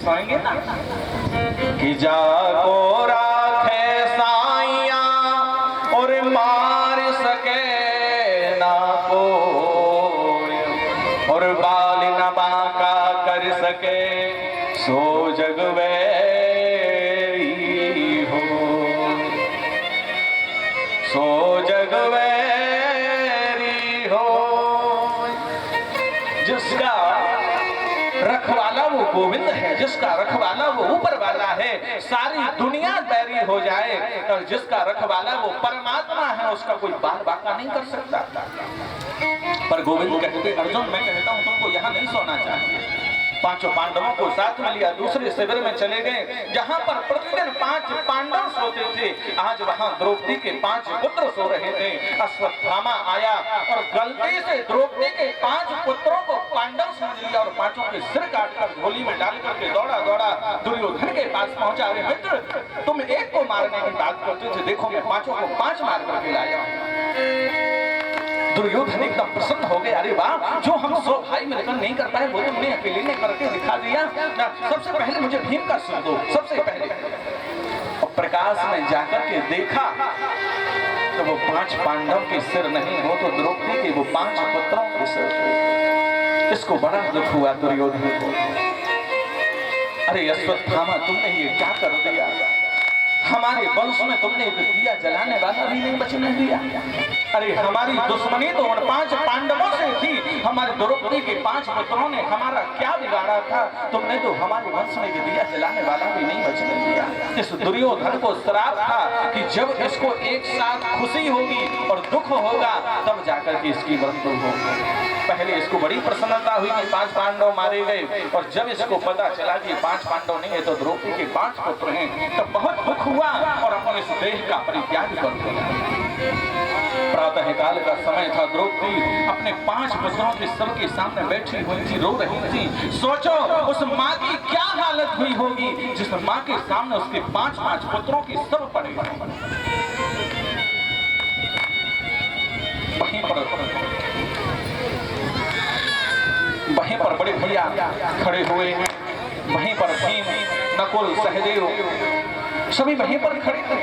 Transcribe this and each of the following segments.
पाएंगे ना कि जाको राखे साइया और मार सके ना कोई और बाल न बांका कर सके सो जग वैरी हो, सो जग वैरी हो। जिसका रखवाला वो गोविंद है, जिसका रखवाला वो ऊपर वाला है, सारी दुनिया बैरी हो जाए और जिसका रखवाला वो परमात्मा है, उसका कोई बाल बांका नहीं कर सकता। पर गोविंद कहते अर्जुन मैं कहता हूं तुमको यहाँ नहीं सोना चाहिए। पांचों पांडवों को साथ में लिया, दूसरे शिविर में चले गए जहां पर प्रतिदिन 5 पांडव सोते थे। आज वहां द्रौपदी के 5 पुत्र सो रहे थे। अश्वत्थामा आया और गलती से द्रौपदी के 5 पुत्रों को पांडव समझ लिया और 5ओं के सिर काटकर झोली में डाल करके दौड़ा दौड़ा दुर्योधन के पास पहुंचा। अरे मित्र तुम एक को मारने की बात करते थे, देखो मैं 5ओं को 5 मार करके लाया। दुर्योधन एकदम प्रसन्न हो गए। अरे वाह, जो हम 100 भाई मिलकर नहीं कर पाए वो तुमने अकेले ने करके दिखा दिया। सबसे पहले मुझे भीम का सुन दो, सबसे पहले। और प्रकाश में जाकर के देखा तो वो 5 पांडव के सिर नहीं हो तो द्रौपदी के वो 5 पुत्रों के सिर थे। इसको बड़ा दुख हुआ दुर्योधन को। अरे अश्वत्थामा तुमने ये क्या कर दिया? हमारे वंश में तुमने एक दिया जलाने वाला भी नहीं बचने दिया। अरे हमारी दुश्मनी तो उन 5 पांडवों से थी, हमारे द्रौपदी के 5 पुत्रों ने हमारा क्या बिगाड़ा था? तुमने तो हमारे वंश में एक दिया जलाने वाला भी नहीं बचने दिया। इस दुर्योधन को श्राप था कि जब इसको एक साथ खुशी होगी और दुख होगा तब जाकर के इसकी मृत्यु होगी। पहले इसको बड़ी प्रसन्नता हुई कि 5 पांडव मारे गए और जब इसको पता चला कि 5 पांडव नहीं है तो द्रौपदी के 5 पुत्र हैं तो बहुत दुख हुआ और अपन इस देह का परित्याग कर दिया। प्रातः काल का समय था। द्रौपदी अपने 5 पुत्रों के शव के सामने बैठी हुई थी, रो रही थी। सोचो उस माँ की क्या हालत हुई होगी जिस माँ के सामने उसके 5 पुत्रों के शव पड़े। वहीं पर बड़े भैया खड़े हुए हैं, वहीं पर भीम, नकुल, सहदेव सभी वहीं पर खड़े थे।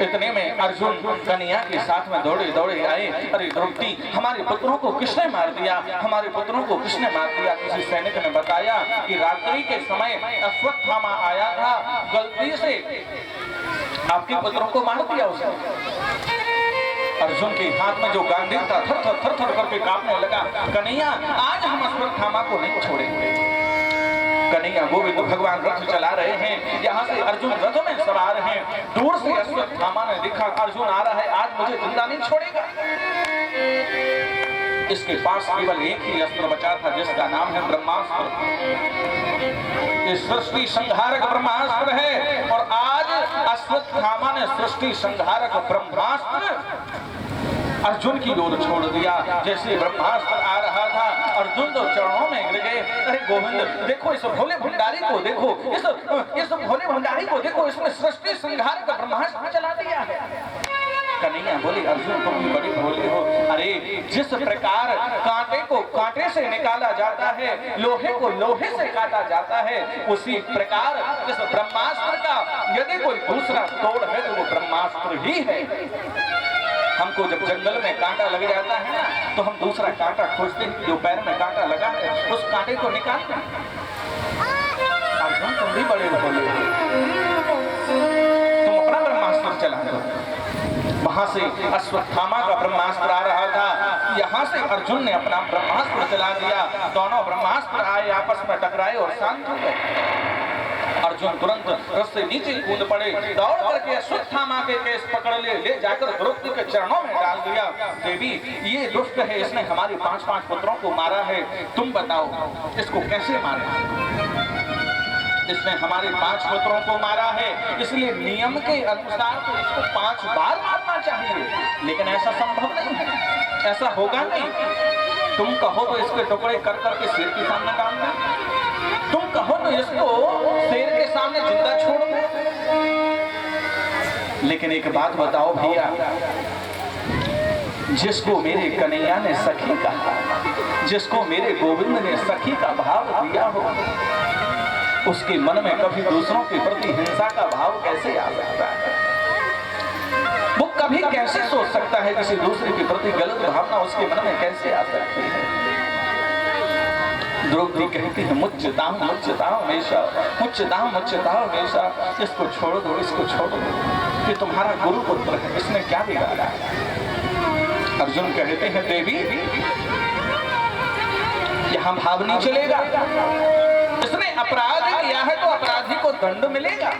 इतने में अर्जुन कन्हैया के साथ में दौड़े दौड़े आए। अरे द्रौपदी हमारे पुत्रों को किसने मार दिया? हमारे पुत्रों को किसने मार दिया? किसी सैनिक ने बताया कि रात्रि के समय अश्वत्थामा आया था, गलती से आपके पुत्रों को मार दिया उसने। अर्जुन के हाथ में जो गांडीव था थर थर करके कांपने लगा। कन्हैया आज हम अश्वत्थामा को नहीं छोड़ेंगे। कन्हैया गोविंद भगवान रथ चला रहे हैं, यहाँ से अर्जुन रथ में सवार हैं। दूर से अश्वत्थामा ने देखा अर्जुन आ रहा है, आज मुझे जिंदा नहीं छोड़ेगा। इसके पास केवल एक ही अस्त्र बचा था जिसका नाम है ब्रह्मास्त्र। ये सृष्टि संहारक ब्रह्मास्त्र है और आज अश्वत्थामा ने सृष्टि संहारक ब्रह्मास्त्र अर्जुन की ओर छोड़ दिया। जैसे ब्रह्मास्त्र आ रहा था अर्जुन तो चरणों में गिर गए। अरे गोविंद देखो इस भोले भंडारी को देखो, इस भोले भंडारी को देखो, इसने सृष्टि संहारक ब्रह्मास्त्र चला दिया है। कन्हैया बोली अर्जुन तुम भी बड़े भोले हो। अरे जिस प्रकार कांटे को कांटे से निकाला जाता है, लोहे को लोहे से काटा जाता है, उसी प्रकार इस ब्रह्मास्त्र का यदि कोई दूसरा तोड़ है तो वो ब्रह्मास्त्र ही है। हमको जब जंगल में कांटा लग जाता है ना तो हम दूसरा कांटा खोजते हैं, जो पैर में कांटा लगा है उस कांटे को निकालते हैं। अर्जुन तुम भी बड़े भोले हो, तुम अपना ब्रह्मास्त्र चला दो। वहां से अश्वत्थामा का ब्रह्मास्त्र आ रहा था, यहाँ से अर्जुन ने अपना ब्रह्मास्त्र चला दिया। दोनों ब्रह्मास्त्र आए, आपस में टकराए और शांत हो गए। अर्जुन तुरंत रथ से नीचे कूद पड़े, दौड़ करके अश्वत्थामा के केस पकड़ ले जाकर द्रौपदी के चरणों में डाल दिया। देवी ये दुष्ट है, इसने हमारे 5 पुत्रों को मारा है, तुम बताओ इसको कैसे मारे? इसने हमारे 5 पुत्रों को मारा है, इसलिए नियम के अनुसार तो इसको 5 बार मारना चाहिए, लेकिन ऐसा संभव नहीं है, ऐसा होगा नहीं। तुम कहो तो इसके टुकड़े कर करके शेर के सामने डाल दो, तुम कहो तो इसको शेर के सामने जिंदा छोड़ दो। लेकिन एक बात बताओ भैया, जिसको मेरे कन्हैया ने सखी कहा, जिसको मेरे गोविंद ने सखी का भाव दिया हो, उसके मन में कभी दूसरों के प्रति हिंसा का भाव कैसे आ सकता है? वो कभी कैसे सोच सकता है किसी दूसरे के प्रति गलत भावना उसके मन में कैसे आ सकती है? द्रौपदी कहती है मुच्यताम हमेशा, मुच्यताम हमेशा, इसको छोड़ दो, इसको छोड़ दो, ये तुम्हारा गुरु पुत्र है, इसने क्या बिगाड़ा है? अर्जुन कहते हैं देवी यहाँ भाव नहीं चलेगा, इसने अपराध किया है तो अपराधी को दंड मिलेगा।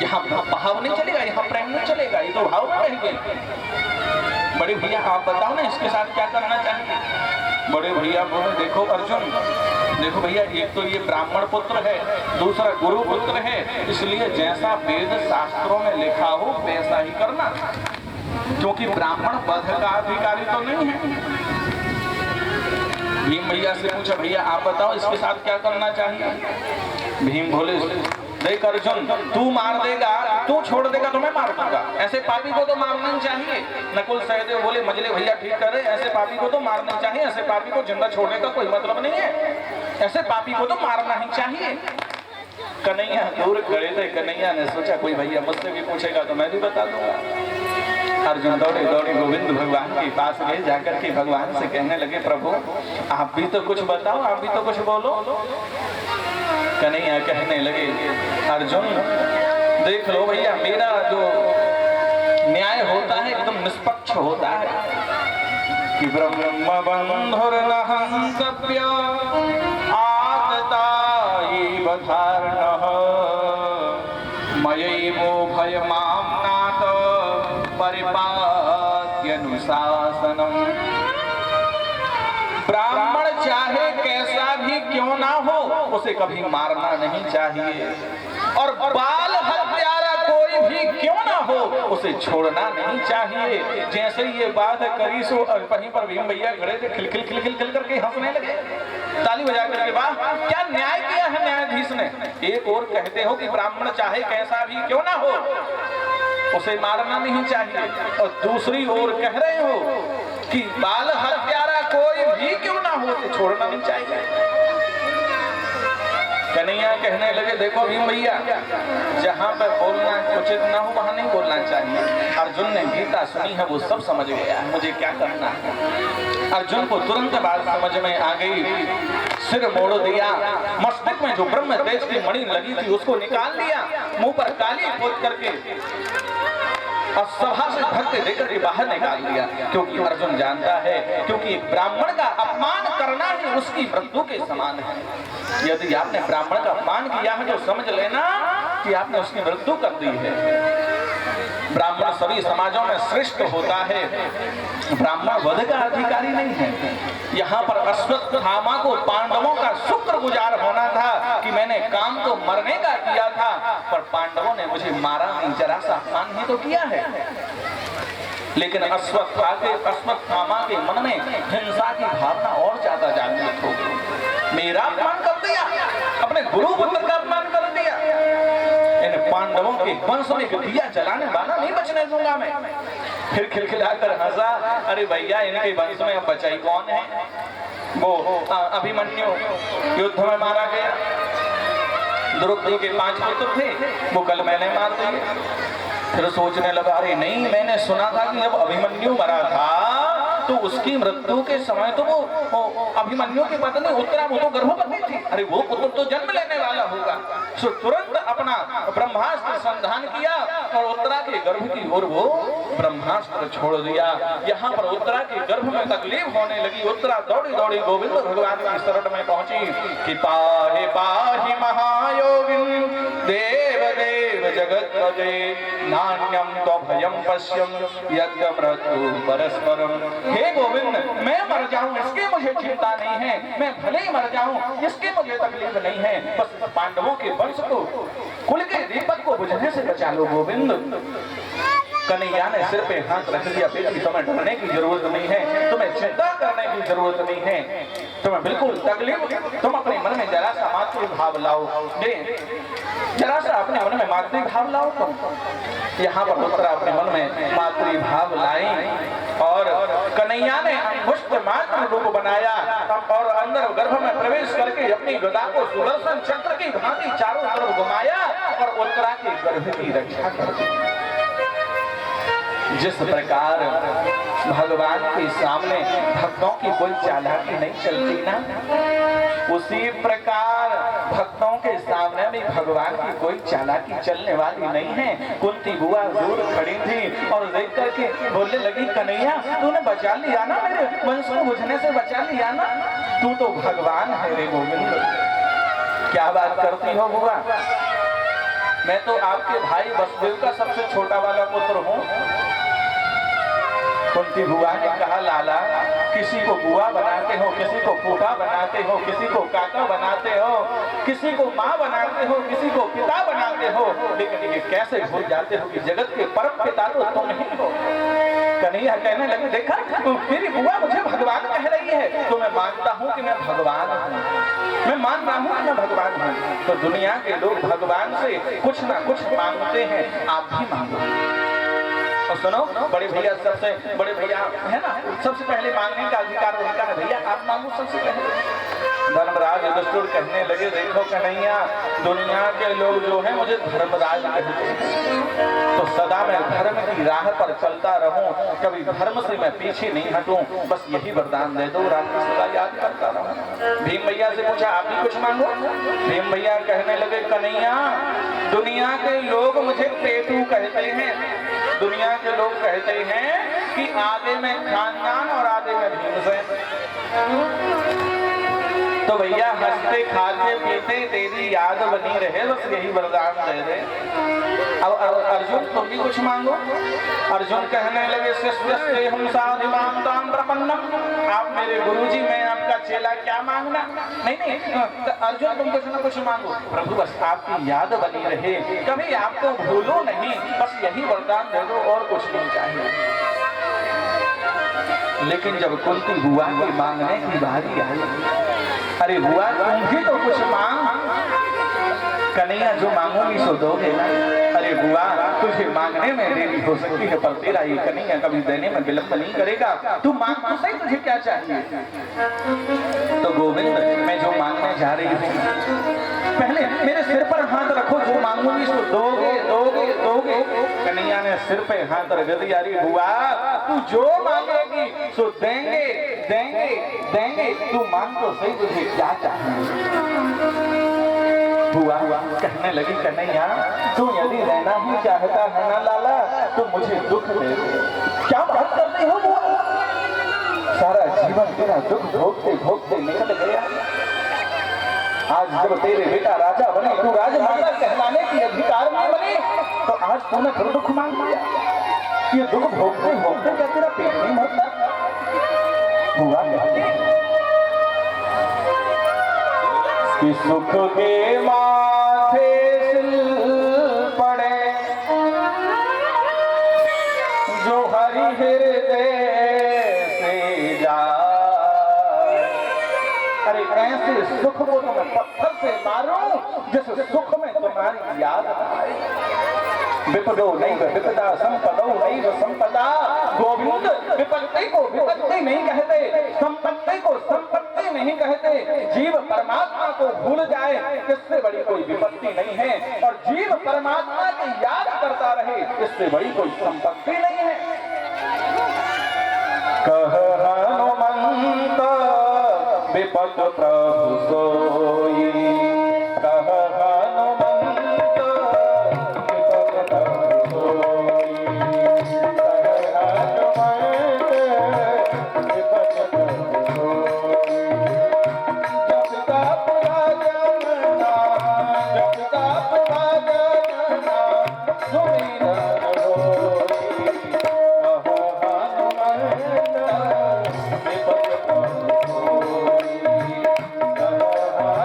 यहाँ भाव नहीं चलेगा, यहाँ प्रेम नहीं चलेगा, ये तो भाव कहेंगे। बड़े भैया आप बताओ ना इसके साथ क्या करना चाहिए? बड़े भैया बोले देखो अर्जुन, देखो भैया, एक तो ये ब्राह्मण पुत्र है, दूसरा गुरु पुत्र है, इसलिए जैसा वेद शास्त्रों में लिखा हो वैसा ही करना, क्योंकि ब्राह्मण वध का अधिकारी तो नहीं है। भीम भैया से पूछा भैया आप बताओ इसके साथ क्या करना चाहिए? भीम बोले देख अर्जुन, तू मार देगा, तू छोड़ देगा तो मैं मार दूंगा, ऐसे पापी को तो मारना ही चाहिए। नकुल सहदेव बोले मजले भैया ठीक करे, ऐसे पापी को तो मारना चाहिए, ऐसे पापी को जिंदा छोड़ने का कोई मतलब नहीं है, ऐसे पापी को तो मारना ही चाहिए। कन्हैया दूर खड़े थे, कन्हैया ने सोचा कोई भैया मुझसे भी पूछेगा तो मैं भी बता दूंगा। अर्जुन दौड़े दौड़े गोविंद भगवान के पास गए, जाकर के भगवान से कहने लगे प्रभु आप भी तो कुछ बताओ, आप भी तो कुछ बोलो। कन्हैया कहने लगे अर्जुन देख लो भैया, मेरा जो न्याय होता है एकदम निष्पक्ष होता है कि ब्रह्म बंधुर्नहं सभ्य आततायि बधार्णः मयैवो भयमाम्नात परिपात्यनुशासनम्। ब्राह्मण चाहे कैसा भी क्यों ना हो उसे कभी मारना नहीं चाहिए, और बाल हत्यारा कोई भी क्यों ना हो उसे छोड़ना नहीं चाहिए। जैसे ये बात करी सो वहीं पर भीम भैया खड़े थे, खिल खिल खिल खिल खिल करके हंसने लगे, ताली बजा करके वाह क्या न्याय किया है न्यायाधीश ने। एक और कहते हो कि ब्राह्मण चाहे कैसा भी क्यों ना हो उसे मारना नहीं चाहिए, और दूसरी ओर कह रहे हो कि बाल हत्यारा कोई भी क्यों ना हो उसे छोड़ना नहीं चाहिए। कन्हैया कहने लगे देखो भीम भैया, जहाँ पर बोलना उचित ना हो वहाँ नहीं बोलना चाहिए। अर्जुन ने गीता सुनी है, वो सब समझ गया, मुझे क्या करना है। अर्जुन को तुरंत बात समझ में आ गई, सिर मोड़ दिया, मस्तक में जो ब्रह्म तेज की मणि लगी थी उसको निकाल लिया, मुंह पर काली पोत करके और सभा से धक्के देकर के बाहर निकाल दिया, क्योंकि अर्जुन जानता है क्योंकि ब्राह्मण का अपमान करना ही उसकी मृत्यु के समान है। यदि आपने ब्राह्मण का अपमान किया है तो समझ लेना कि आपने उसकी मृत्यु कर दी है। ब्राह्मण सभी समाजों में श्रेष्ठ होता है, ब्राह्मण वध का अधिकारी नहीं है। यहाँ पर अश्वत्थामा को पांडवों का शुक्रगुजार होना था कि मैंने काम तो मरने का किया था, पर पांडवों ने मुझे मारा नहीं, जरा सा अपमान ही तो किया है। लेकिन अश्वत्थामा के मन में हिंसा की भावना और ज्यादा जागृत हो गई। मेरा अपमान कर दिया, अपने गुरु पुत्र का अपमान कर दिया, इन पांडवों के वंश में दिया जलाने वाला नहीं बचने दूंगा मैं। फिर खिलखिलाकर हंसा, अरे भैया इनके वंश में अब बचा ही कौन है? वो अभिमन्यु युद्ध में मारा गया, द्रौपदी के 5 पुत्र थे, वो कल मैंने मार दिए। फिर सोचने लगा अरे नहीं, मैंने सुना था कि जब अभिमन्यु मरा था तो उसकी मृत्यु के समय तो वो अभिमन्यु की पत्नी उत्तरा वो तो गर्भवती थी, अरे वो पुत्र तो जन्म लेने वाला होगा। सो तुरंत अपना ब्रह्मास्त्र संधान किया और उत्तरा के गर्भ की ओर वो ब्रह्मास्त्र छोड़ दिया। यहाँ पर उत्तरा के गर्भ में तकलीफ होने लगी, उत्तरा दौड़ी दौड़ी गोविंद भगवान की शरण में पहुंची कि पाहि पाहि महायोगिन देव देव जगत पदे नान्यम तो भयम पश्यम यद्य मृत्यु परस्परम। हे गोविंद, मैं मर जाऊं इसके मुझे चिंता नहीं है, मैं भले ही मर जाऊं इसके मुझे तकलीफ नहीं है, बस पांडवों के वंश को, कुल के दीपक को बुझने से बचा लो गोविंद। कन्हैया ने सिर पे हाथ रख दिया, बेटी तुम्हें डरने की जरूरत नहीं है, तुम्हें चिंता करने की जरूरत नहीं है, तुम्हें बिल्कुल तकलीफ, तुम अपने मन में जरा सा मातृ भाव लाओ, जरा सा अपने मन में मातृ भाव लाओ। तुम यहाँ पर उत्तरा अपने मन में मातृ भाव लाई और कन्हैया ने अंगुष्ठ पंच मात्र रूप बनाया और अंदर गर्भ में प्रवेश करके अपनी गदा को सुदर्शन चक्र की भांति चारों तरफ घुमाया और उत्तरा के गर्भ की रक्षा कर दी। जिस प्रकार भगवान के सामने भक्तों की कोई चालाकी नहीं चलती ना, उसी प्रकार भक्तों के सामने भी भगवान की कोई चालाकी चलने वाली नहीं है। कुंती बुआ दूर खड़ी थी और देख करके बोलने लगी, कन्हैया तूने बचा लिया ना, मेरे वंश को बुझने से बचा लिया ना, तू तो भगवान है रे गोविंद। क्या बात करती हो बुआ, मैं तो आपके भाई वसुदेव का सबसे छोटा वाला पुत्र हूँ। कुंती बुआ ने कहा, लाला किसी को बुआ बनाते हो, किसी को फूफा बनाते हो, किसी को काका बनाते हो, किसी को माँ बनाते हो, किसी को पिता बनाते हो, लेकिन ये कैसे भूल जाते हो कि जगत के परम पिता तो तुम ही हो। कन्हैया कहने लगे, देखा मेरी बुआ मुझे भगवान कह रही है, तो मैं मानता हूँ कि मैं भगवान हूँ, मैं मान रहा हूँ कि मैं भगवान हूँ। तो दुनिया के लोग भगवान से कुछ ना कुछ मांगते हैं, आप भी मांगो। और सुनो, बड़े भैया सबसे बड़े भैया है ना, सबसे पहले मांगने का अधिकार उनका है। भैया आप मांगो सबसे पहले। धर्मराज युधिष्ठिर कहने लगे, देखो कन्हैया दुनिया के लोग जो है मुझे धर्मराज कहते हैं, तो सदा मैं धर्म की राह पर चलता रहूं, कभी धर्म से मैं पीछे नहीं हटूं, बस यही वरदान दे दो, रात में सदा याद करता रहूं। भीम भैया से पूछा, आप भी कुछ मांगो। भीम भैया कहने लगे, कन्हैया दुनिया के लोग मुझे पेटू कहते हैं, दुनिया के लोग कहते हैं कि आधे में खानदान और आधे में भीमसेन, तो भैया हंसते खाते पीते तेरी याद बनी रहे, बस यही वरदान दे दे। अब अर्जुन तुम भी कुछ मांगो। अर्जुन कहने लगे, शिष्यस्ते हम साधिमां तां प्रपन्नम, आप मेरे गुरुजी, मैं आपका चेला, क्या मांगना। नहीं तो अर्जुन तुम कुछ ना कुछ मांगो। प्रभु बस आपकी याद बनी रहे, कभी आपको भूलो नहीं, बस यही वरदान दे दो, और कुछ नहीं चाहिए। लेकिन जब कुंती बुआ की मांगने की बारी आई, अरे बुआ तुम भी तो कुछ मांग। कन्हैया जो मांगोगी सो दोगे ना। अरे बुआ तुझे मांगने में देरी हो सकती है, पर तेरा ये कन्हैया कभी देने में विलंब नहीं करेगा, तू मांग तो सही, तुझे क्या चाहिए। तो गोविंद मैं जो मांगने जा रही हूँ, पहले मेरे सिर पर हाथ रखो, जो मांगूंगी सो दोगे दोगे दोगे। कन्हैया ने सिर पे हाथ रख दिया, अरे बुआ तू जो मांगेगी सो देंगे देंगे देंगे, तू मांग तो सही, तुझे क्या चाहिए। बुआ कहने लगी, कन्हैया तू यदि रहना ही चाहता है ना लाला, तो मुझे दुख दे दे। क्या बात करती हो बुआ, सारा जीवन तेरा दुख भोगते भोगते निकल गया, आज जब तेरे बेटा राजा बने, तू राजमाता कहलाने की अधिकार में बने, तो आज तूने फिर दुख मांग लिया। ये दुख भोगते भोगते क्या तेरा पेट नहीं भरता। बुआ कहती कि सुख के माथे सिल पड़े, जो हरि हृदय से जाए। अरे ऐसे सुख को तो मैं पत्थर से मारूं, जिस सुख में तुम्हारी याद आए। विपदो नहीं विपदा, संपदो नहीं संपदा। गोविंद विपत्ति को विपत्ति नहीं कहते, संपत्ति को संपत्ति नहीं कहते। जीव परमात्मा को भूल जाए, इससे बड़ी कोई विपत्ति नहीं है, और जीव परमात्मा की याद करता रहे, इससे बड़ी कोई संपत्ति नहीं है। कह हनुमंत विपद प्रभु सोई, कह हनुमंत विपद प्रभु सोई, कह हनुमंत विपद प्रभु सोई। जब तक राजना, जब तक राजना सुमिरन होई, कह हनुमंत विपद प्रभु सोई, कह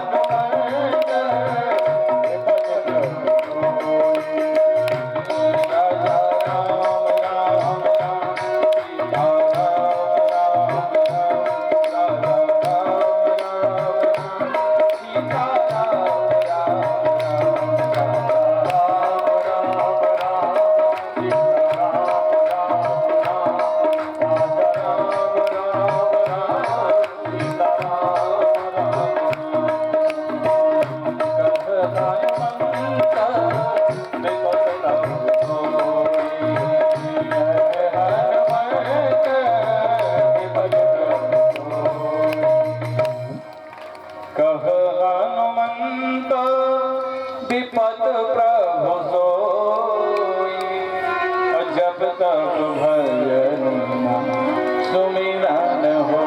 कह हनुमंत विपद प्रभु सोई, जब तक भजन सुमिरन हो।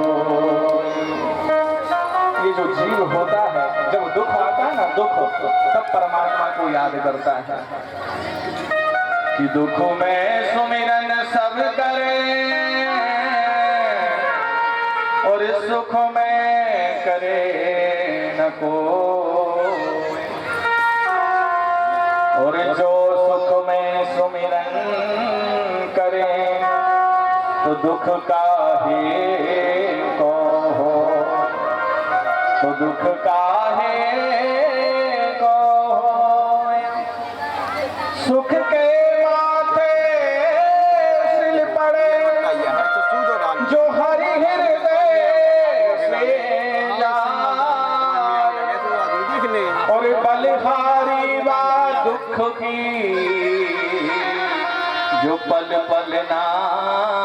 ये जो जीव होता है, जब दुख आता है ना, दुख, तब परमात्मा को याद करता है कि दुख में सुमिरन सब करे और सुख में करे न कोई। और जो सुख में सुमिरन करे तो दुख काहे को हो, तो दुख काहे को हो। सुख के माथे सिल पड़े जो हरि हृदय से जाए, और बलिहारी बा दुख की जो पल पल नाम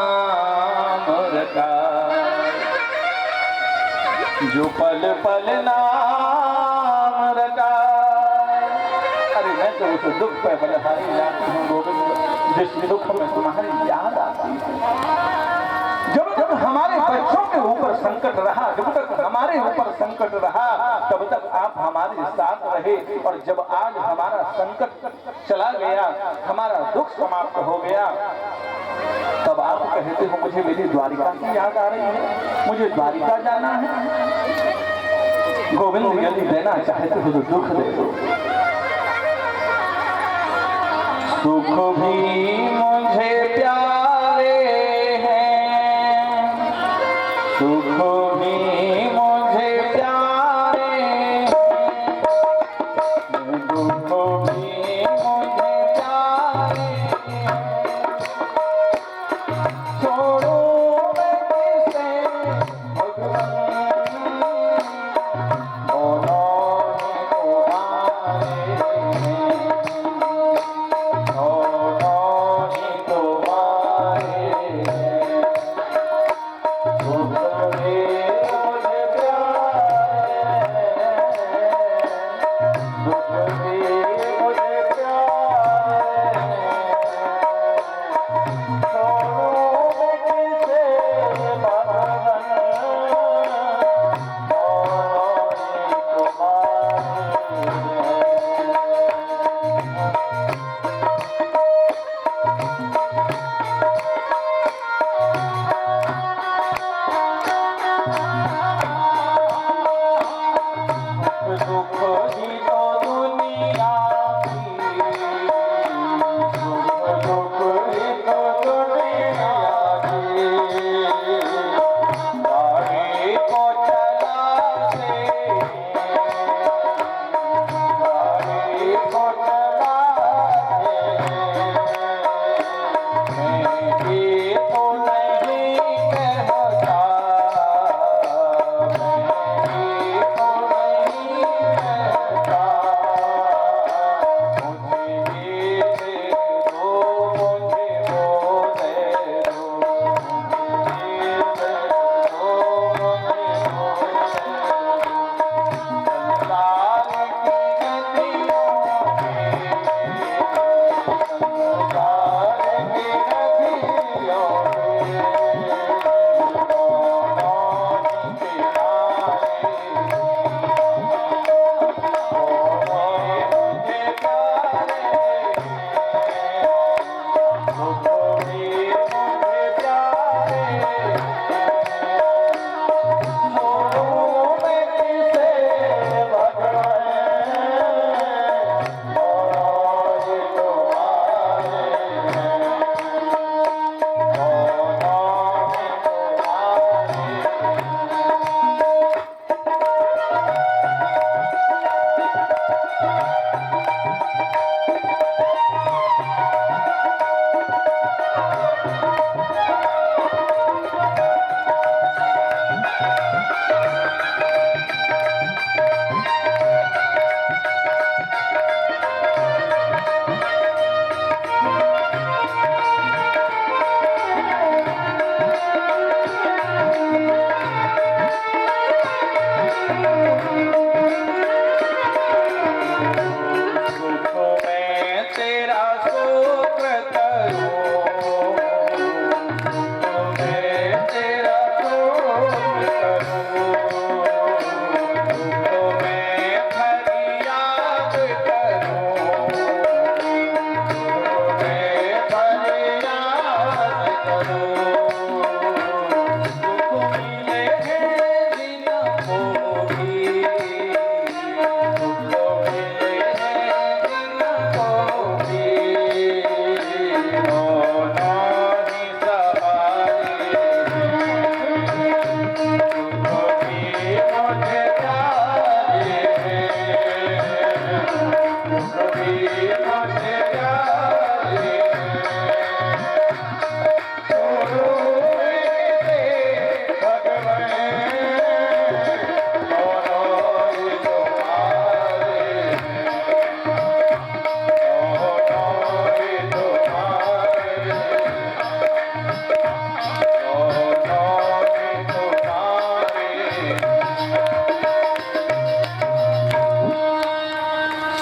रखाए, जो पल पल नाम रखाए। अरे मैं तो उस दुख पे बलिहारी जाती हूँ गोविंद, जिस दुख में तुम्हारी याद आती है। जब जब हमारे बच्चों के ऊपर संकट रहा, जब तक हमारे ऊपर संकट रहा, तब तक आप हमारे साथ रहे। और जब आज हमारा संकट चला गया, हमारा दुख समाप्त हो गया, तब आप कहते हो मुझे मेरी द्वारिका की याद आ रही है, मुझे द्वारिका जाना है। गोविंद यदि देना चाहते हो तो दुख दे दो। सुख भी मुझे प्यारे हैं, सुख भी मुझे प्यारे हैं, दुख भी मुझे प्यारे हैं। छोड़ो मैं किसे भगवान, दोनों ही तुम्हारे हैं, दोनों ही तुम्हारे हैं। सुख भी मुझे प्यारे हैं, दुख भी मुझे प्यारे हैं। छोड़ो मैं किसे भगवान, दोनों ही तुम्हारे हैं। सुख ही तो दुनिया की, सुख ही तो दुनिया की। गाड़ी को चलाते, गाड़ी को चलाते, मैं भी तो नहीं कहता, मैं भी तो नहीं कहता।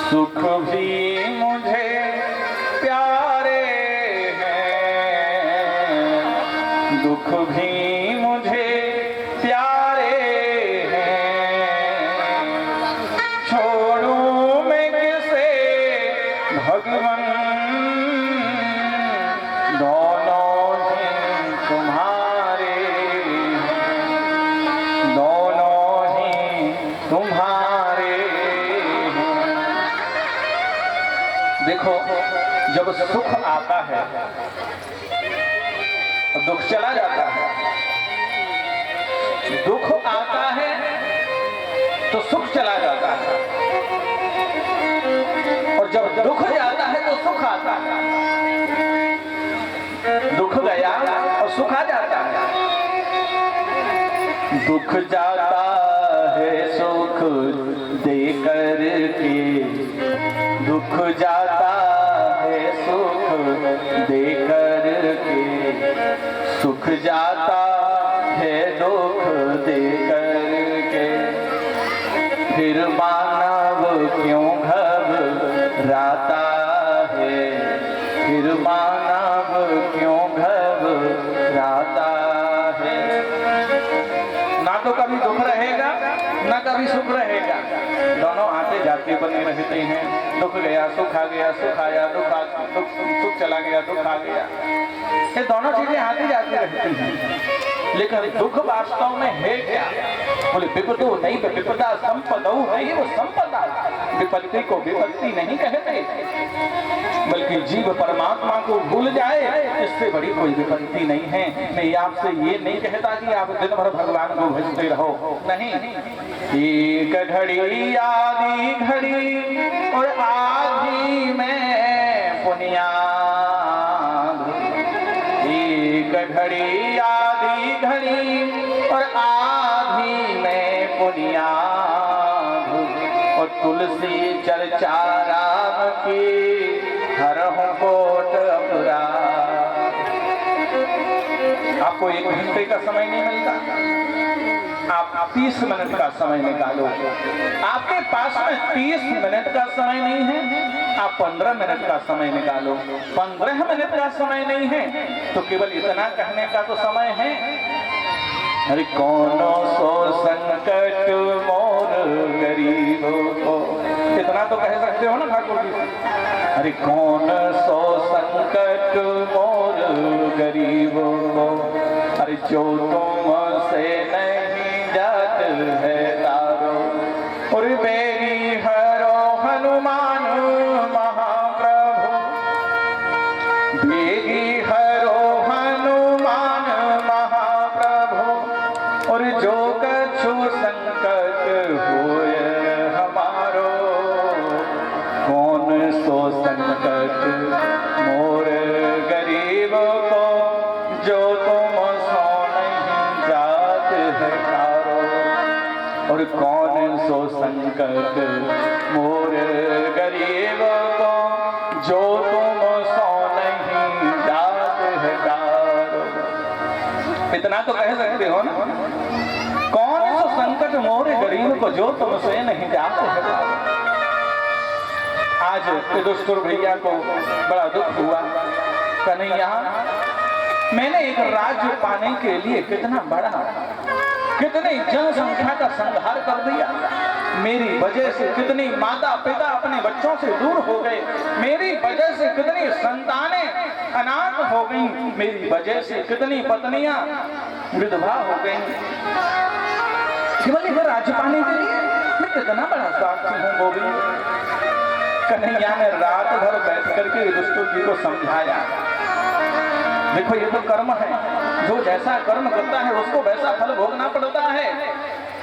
सुख भी मुझे प्यारे हैं, दुख भी मुझे प्यारे हैं। छोड़ूं मैं किसे भगवन, दोनों ही तुम्हारे, दोनों ही तुम्हारे। देखो, जब सुख आता है तो दुख चला जाता है, दुख आता है तो सुख चला जाता है, और जब दुख जाता है तो सुख आता है। दुख गया और सुख आ जाता है। दुख जाता है सुख दे कर के, दुख जाता है सुख दे कर के, सुख जाता है दुख दे कर के। फिर मानव क्यों घबराता है, फिर मानव क्यों घबराता है। ना तो कभी दुख रहेगा ना कभी सुख रहेगा, दोनों आते जाते बने रहते हैं। दुख गया सुख आ गया, सुख आया दुख आ, सुख चला गया दुख आ गया, ये दोनों चीजें आती जाती रहती हैं। लेकिन दुख वास्तव में है क्या? बोले विपदो नहीं विपदा संपदो नहीं, वो संपदा विपत्ति को विपत्ति नहीं कहते, बल्कि जीव परमात्मा को भूल जाए इससे बड़ी कोई विपत्ति नहीं है। मैं आपसे ये नहीं कहता कि आप दिन भर भगवान को भजते रहो, नहीं। एक घड़ी आधी घड़ी और आधी में पुनियाद, एक घड़ी आधी घड़ी और आधी में पुनियाद, और तुलसी चर्चा राम की हरहु कोट अपराध। आपको 1 घंटे का समय नहीं मिलता, आप 30 मिनट का समय निकालो। आपके पास में 30 मिनट का समय नहीं है, आप 15 मिनट का समय निकालो। 15 मिनट का समय नहीं है तो केवल इतना कहने का तो समय है, अरे कौनो सो संकट मोर गरीबों को, इतना तो कह सकते हो ना ठाकुर जी। अरे कौन सो संकट मोर गरीबों को, अरे जो तुमसे नहीं जात है तारो, और बेरी हरो हनुमान महाप्रभु, बेरी हरो हनुमान महाप्रभु, और जो कछु संकट होय हमारो, कौन सो संकट मोर गरीब को, जो तुम सो नहीं जात है तारो, और कौन सो संकट मोर गरीब को, जो तुम सो नहीं जात है तारो। इतना तो कह सकते हो ना, कौन सो संकट मोरे गरीब को, जो तुमसे नहीं जाते है तारो। आज दुष्टुर भैया को बड़ा दुख हुआ, कन्हैया मैंने एक राज्य पाने के लिए कितना बड़ा, कितनी जनसंख्या का संहार कर दिया, मेरी वजह से कितनी माता पिता अपने बच्चों से दूर हो गए, मेरी वजह से कितनी संतानें अनाथ हो गई, मेरी वजह से कितनी पत्नियां विधवा हो गई, केवल एक राज्य पाने के लिए मैं कितना बड़ा स्वार्थी हूँ गोविंद। कन्हैया ने रात भर बैठ करके दुष्टुर जी को समझाया, देखो ये तो कर्म है, जो जैसा कर्म करता है उसको वैसा फल भोगना पड़ता है।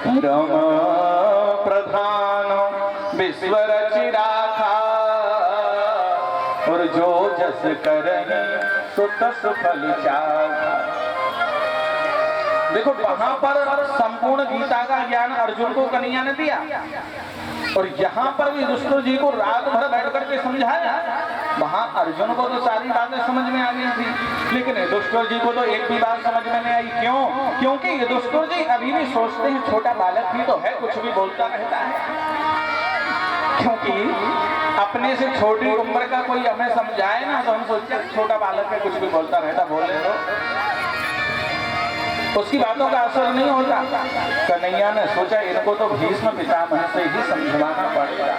परम प्रधान विश्व रचि राखा, और जो जस करहि सो तस फल चाखा। देखो वहां पर संपूर्ण गीता का ज्ञान अर्जुन को कन्हैया ने दिया, और यहाँ पर भी दुष्टुर जी को रात भर बैठ करके समझाया। वहां अर्जुन को तो सारी बातें समझ में आ गई थी, लेकिन दुष्टुर जी को तो एक भी बात समझ में नहीं आई। क्यों? क्योंकि ये दुष्टुर जी अभी भी सोचते हैं छोटा बालक ही तो है, कुछ भी बोलता रहता है। क्योंकि अपने से छोटी उम्र का कोई हमें समझाए ना तो हम सोचते हैं छोटा बालक है, कुछ भी बोलता रहता, बोले तो उसकी बातों का असर नहीं होता। कन्हैया ने सोचा इनको तो भीष्म पितामह से ही समझाना पड़ेगा।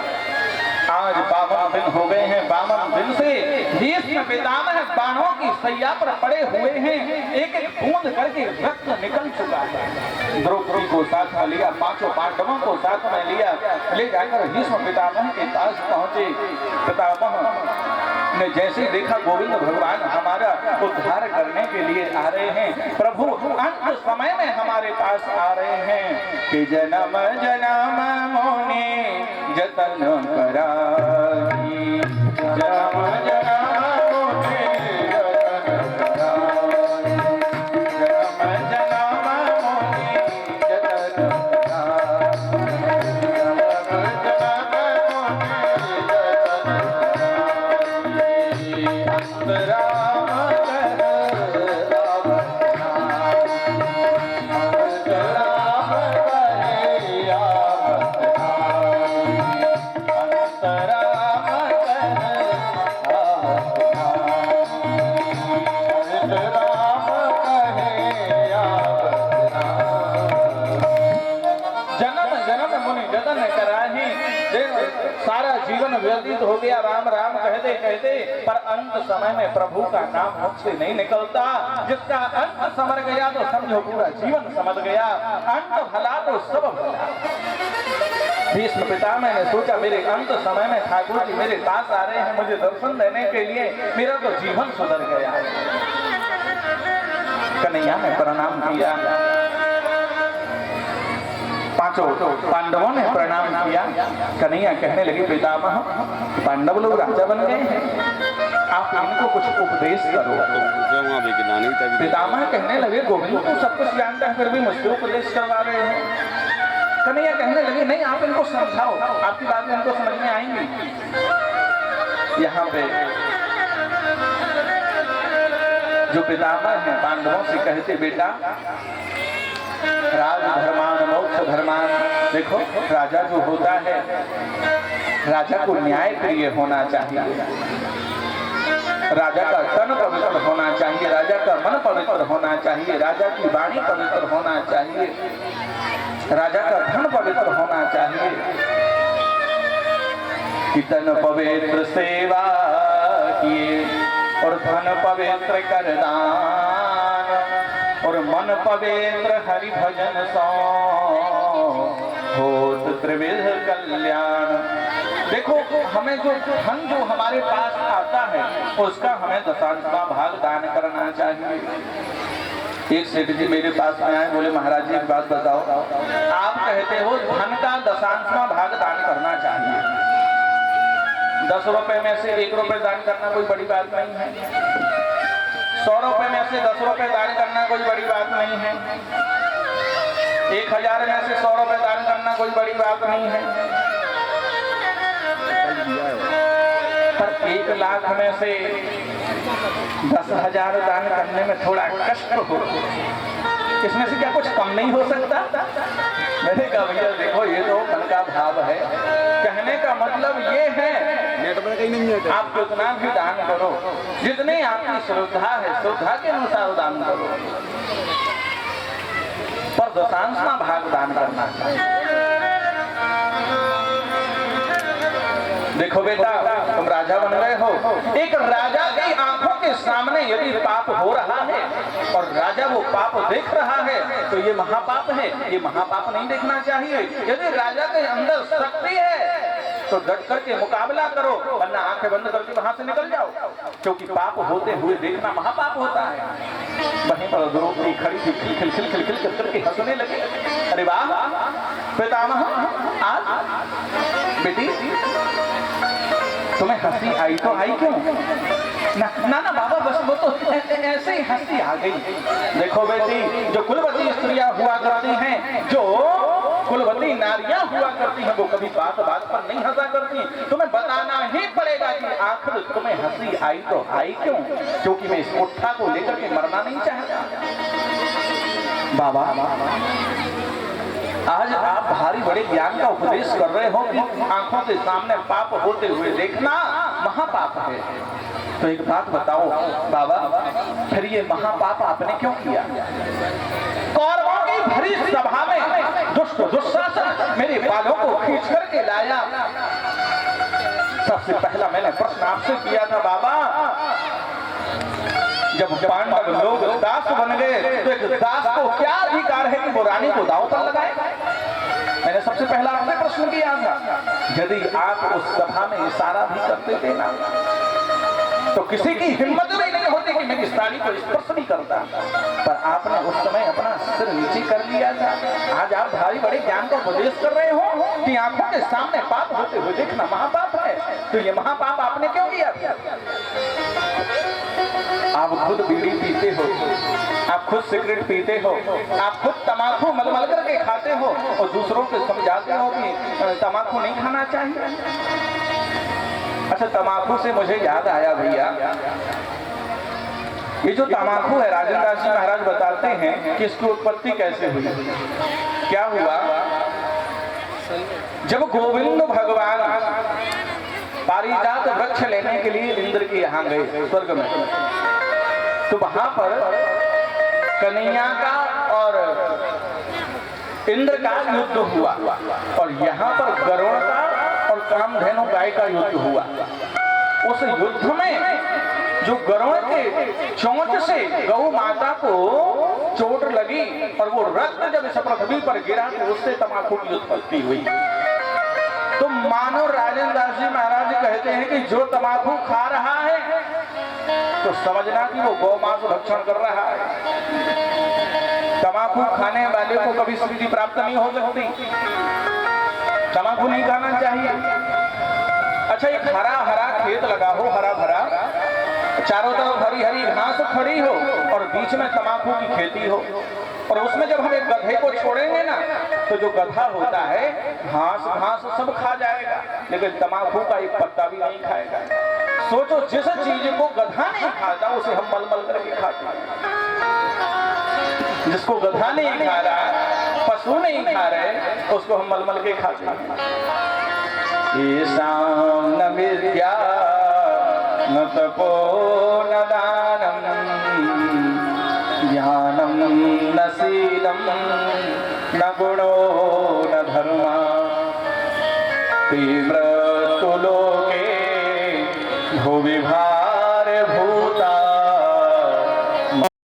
आज 52 दिन हो गए हैं, 52 दिन से भीष्म पितामह बाणों की सैया पर पड़े हुए हैं, एक एक बूंद करके रक्त निकल चुका है। द्रौपदी को साथ में लिया, 5 पांडवों को साथ में लिया, ले जाकर भीष्म पितामह के पास पहुंचे। पितामह ने जैसे देखा गोविंद भगवान हमारा उद्धार करने के लिए आ रहे हैं, प्रभु अंत समय में हमारे पास आ रहे हैं कि जन्म जन्म मोने जतन कराई, जन्म जन्म मोने जतन कराई, जन्म जन्म मोने जतन व्यतीत हो गया, राम राम कहते कहते, पर अंत समय में प्रभु का नाम मुख से नहीं निकलता। जिसका अंत समर गया तो समझो पूरा जीवन समझ गया, अंत भला तो सब भला। भीष्म पितामह ने सोचा मेरे अंत समय में ठाकुर जी मेरे पास आ रहे हैं मुझे दर्शन देने के लिए, मेरा तो जीवन सुधर गया। कन्हैया ने प्रणाम किया, 5 पांडवों ने प्रणाम किया। कन्हैया कहने लगे पितामह पांडव लोग राजा बन गए हैं, आप इनको कुछ उपदेश करो। पितामह कहने लगे गोविंद तू सब कुछ जानता है फिर भी मुझसे उपदेश करवा रहे हो। कन्हैया कहने लगे नहीं आप इनको समझाओ, आपकी बात इनको समझ में आएंगी। यहाँ पे जो पितामह है पांडवों से कहते बेटा राज धर्मान मोक्ष धर्मान, देखो राजा जो होता है राजा को न्याय प्रिय होना चाहिए, राजा का तन पवित्र होना चाहिए, राजा का मन पवित्र होना चाहिए, राजा की वाणी पवित्र होना चाहिए, राजा का धन पवित्र होना चाहिए। कि तन पवित्र सेवा किए और धन पवित्र कर दान और मन पवित्र हरि भजन सो होत त्रिविध कल्याण। देखो हमें जो धन जो हमारे पास आता है उसका हमें 10वां भाग दान करना चाहिए। एक सेठ जी मेरे पास में आए, बोले महाराज जी एक बात बताओ, आप कहते हो धन का 10वां भाग दान करना चाहिए, 10 रुपए में से 1 रुपए दान करना कोई बड़ी बात नहीं है, 100 रुपए में से 10 रुपए दान करना कोई बड़ी बात नहीं है, 1000 में से 100 रुपए दान करना कोई बड़ी बात नहीं है, पर 1 लाख में से 10,000 दान करने में थोड़ा कष्ट हो, इसमें से क्या कुछ कम नहीं हो सकता? मैंने कहा भैया देखो ये तो मन का भाव है, कहने का मतलब ये है आप जितना भी दान करो, जितनी आपकी श्रद्धा है श्रद्धा के अनुसार दान करो, पर 10वां भाग दान करना चाहिए। देखो बेटा तुम राजा बन गए हो, एक राजा की आंखों के सामने यदि पाप हो रहा है और राजा वो पाप देख रहा है तो ये महापाप है, ये महापाप नहीं देखना चाहिए। यदि राजा के अंदर शक्ति है तो डट करके मुकाबला करो, वरना आंखें बंद करके वहां से निकल जाओ, क्योंकि पाप होते हुए देखना महापाप होता है। वहीं पर द्रौपदी खड़ी थी, खिल खिल खिल खिल खिल करके हंसने लगी। अरे वाह पितामह, आज बेटी तुम्हें हंसी आई तो आई क्यों? ना ना ना बाबा बस वो तो ऐसे ही हंसी आ गई। देखो बेटी जो कुलवती स्त्रियां हुआ करती हैं, जो कुलवती नारियां हुआ करती हैं, वो कभी बात बात पर नहीं हंसा करती। तुम्हें बताना ही पड़ेगा कि आखिर तुम्हें हंसी आई तो आई क्यों? क्योंकि मैं इस उठा को लेकर के मरना नहीं चाहता। बाबा आज आप भारी बड़े ज्ञान का उपदेश कर रहे हो कि आंखों के सामने पाप होते हुए देखना महापाप है। तो एक बात बताओ बाबा, फिर ये महापाप आपने क्यों किया? कौरवों की भरी सभा में दुष्ट दुशासन मेरे बालों को खींच करके लाया। सबसे पहला मैंने प्रश्न आपसे किया था बाबा, जब पांडव लोग दास बन गए तो एक दास को क्या अधिकार है कि वो रानी को दांव पर लगाए? मैंने सबसे पहला आपसे प्रश्न किया था। यदि आप उस सभा में इशारा भी करते थे ना, तो किसी की हिम्मत भी नहीं होती कि मैं इस रानी को स्पर्श नहीं करता, पर आपने उस समय अपना सिर नीचे कर लिया था। आज आप भारी बड़े ज्ञान का उपदेश कर रहे हो कि आंखों के सामने पाप होते हुए देखना महापाप है। तो ये महापाप आपने क्यों किया? आप खुद बीड़ी पीते हो, आप खुद सिगरेट पीते हो, आप खुद तमाकू मल करके खाते हो और दूसरों को समझाते हो कि तमाकू नहीं खाना चाहिए। अच्छा, तमाकू से मुझे याद आया भैया, ये जो तमाकू है राजेंद्र दास जी महाराज बताते हैं कि इसकी उत्पत्ति कैसे हुई। क्या हुआ, जब गोविंद भगवान पारिजात वृक्ष लेने के लिए इंद्र के यहाँ गए स्वर्ग में, तो वहां पर कन्हैया का और इंद्र का युद्ध हुआ और यहाँ पर गरुड़ का और कामधेनु गाय का युद्ध हुआ। उस युद्ध में जो गरुड़ के चोंच से गौ माता को चोट लगी और वो रक्त जब इस पृथ्वी पर गिरा तो उससे तमाकू की उत्पत्ति हुई। तो मानो राजेंद्र दास जी महाराज कहते हैं कि जो तमाकू खा रहा है तो समझना कि वो गौमांस भक्षण कर रहा है। तमाकू खाने वाले को कभी सिद्धि प्राप्त नहीं हो सकती, तमाकू नहीं खाना चाहिए। अच्छा, एक हरा हरा खेत लगा हो, हरा भरा, चारों तरफ हरी हरी घास खड़ी हो और बीच में तमाकू की खेती हो, और उसमें जब हम एक गधे को छोड़ेंगे ना तो जो गधा होता है घास घास सब खा जाएगा, लेकिन तमाकू का एक पत्ता भी नहीं खाएगा। सोचो, जिस चीज को गधा नहीं खाता उसे हम मल करके खाते हैं। जिसको गधा नहीं खा रहा, पशु नहीं खा रहे, उसको हम मल के खाते हैं। ईशान न विद्या न तपो न दानम ज्ञानम न शीलम न गुणो न धर्मा तीव्र तुलोके भुवि भा